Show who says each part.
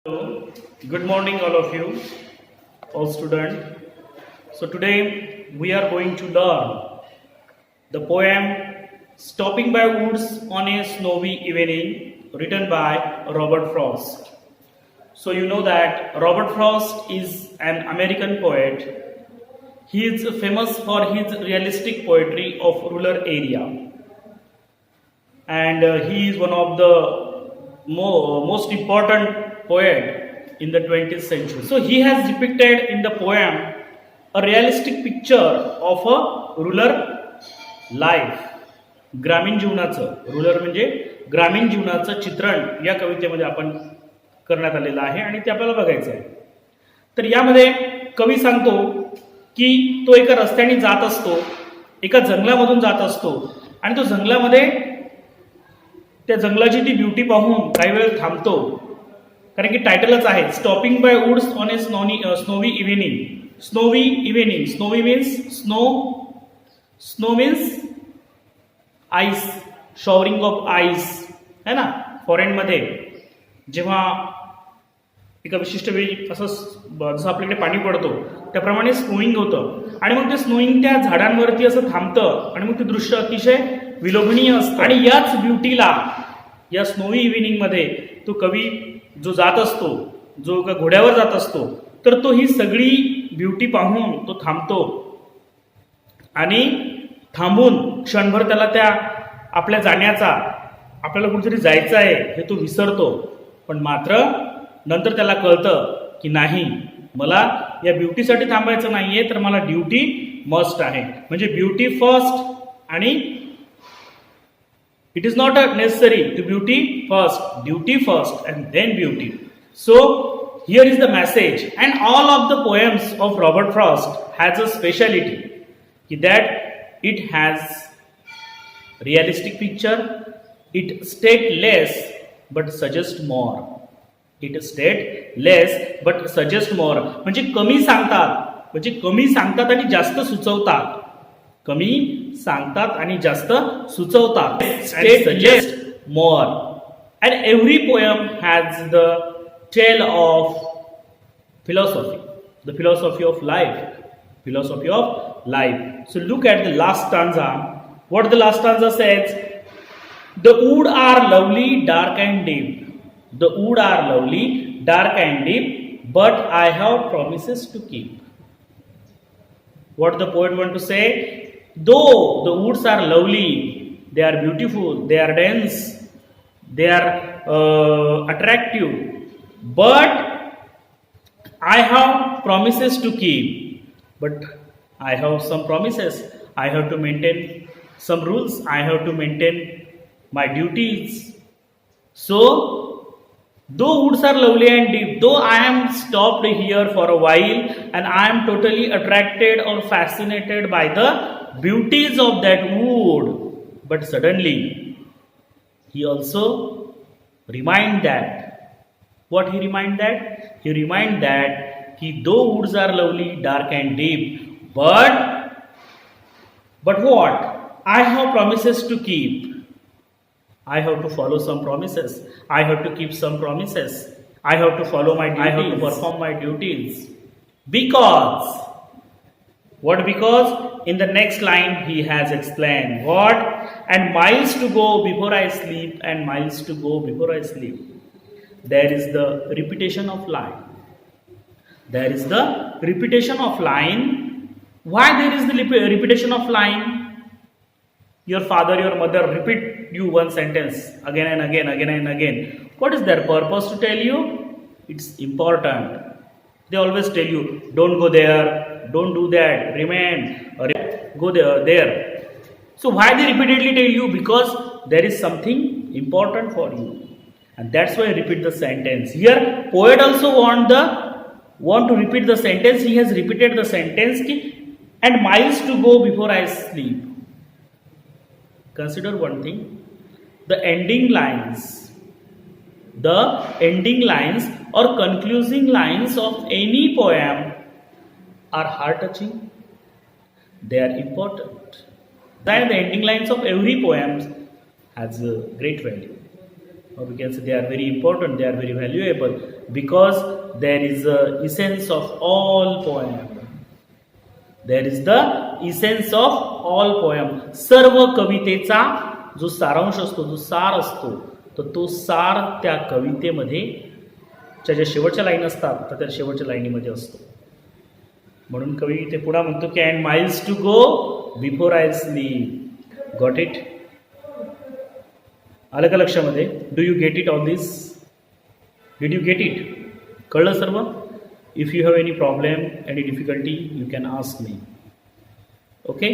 Speaker 1: Hello, good morning, all of you, all students. So, today we are going to learn the poem Stopping by Woods on a Snowy Evening, written by Robert Frost. So, you know that Robert Frost is an American poet. He is famous for his realistic poetry of rural area, and he is one of the most important poet in the 20th century. So he has depicted in the poem a realistic picture of a rural life. ग्रामीण जीवनाचं rural म्हणजे ग्रामीण जीवनाचं चित्रण या कवितेमध्ये आपण करण्यात आलेलं आहे आणि ते आपल्याला बघायचं आहे. तर यामध्ये कवी सांगतो की तो एका रस्त्याने जात असतो, एका जंगलामधून जात असतो आणि तो जंगलामध्ये त्या जंगलाची ती ब्युटी पाहून काही वेळ थांबतो, कारण की टायटलच आहे stopping by woods on a snowy evening. Snowy evening, snowy means snow, snow means ice, showering of ice है ना. फॉरेनमध्ये जेव्हा एका विशिष्ट वेळी असं जसं आपल्याकडे पाणी पडतो त्याप्रमाणे स्नोईंग होतं आणि मग ते स्नोईंग त्या झाडांवरती असं थांबतं आणि मग ते दृश्य अतिशय विलोभनीय असतं. आणि याच ब्युटीला या स्नोवी इव्हिनिंगमध्ये तो कवी जो जात असतो, जो एका घोड्यावर जात असतो, तर तो ही सगळी ब्युटी पाहून तो थांबतो आणि थांबून क्षणभर त्याला त्या आपल्या जाण्याचा, आपल्याला कुठेतरी जायचं आहे हे तो विसरतो. पण मात्र नंतर त्याला कळतं की नाही, मला या ब्युटीसाठी थांबायचं नाहीये, तर मला ड्युटी मस्ट आहे. म्हणजे ब्युटी फर्स्ट आणि it is not necessary to beauty first, duty first and then beauty. So here is the message, and all of the poems of Robert Frost has a speciality that it has realistic picture, it state less but suggest more. It state less but suggest more. म्हणजे कमी सांगतात आणि जास्त सुचवतात. कमी सांगतात आणि जास्त सुचवतात. State less more. And every poem has the tale of philosophy, the philosophy of life, philosophy of life. So look at the last stanza. What the last stanza says? The wood are lovely, dark and deep. The wood are lovely, dark and deep, but I have promises to keep. What the poet want to say? Though the woods are lovely, they are beautiful, they are dense, they are attractive, but I have promises to keep. But I have some promises. I have to maintain some rules. I have to maintain my duties. So, though woods are lovely and deep, though I am stopped here for a while and I am totally attracted or fascinated by the beauties of that wood, but suddenly he also remind that, what he remind that? He remind that though woods are lovely, dark and deep, but what? I have promises to keep. I have to follow some promises. I have to keep some promises. I have to follow my duties. I have to perform my duties. Because, what because? In the next line he has explained what? And miles to go before I sleep, and miles to go before I sleep. There is the repetition of line. There is the repetition of line. Why there is the repetition of line? Your father, your mother repeat you one sentence again and again, again and again. What is their purpose to tell you? It's important. They always tell you, don't go there, don't do that, remain, go there. So why they repeatedly tell you? Because there is something important for you, and that's why I repeat the sentence. Here poet also want to repeat the sentence. He has repeated the sentence and miles to go before I sleep. Consider one thing, the ending lines or concluding lines of any poem are heart-touching. They are important. The ending lines of every poem has a great value. or we can say they are very important, they are very valuable, because there is the essence of all poem. There is the essence of all poem. सर्व कवितेचा जो सारांश असतो, जो सार असतो, तर तो सार त्या कवितेमध्ये ज्या शेवटच्या लाईन असतात तर त्या शेवटच्या लाईनीमध्ये असतो. म्हणून कवी ते पुढे म्हणतो की and miles to go before I sleep. Got it? आलं का लक्षामध्ये? Do you get it all this? Did you get it? कळलं सर्व? If you have any problem, any difficulty, you can ask me. Okay.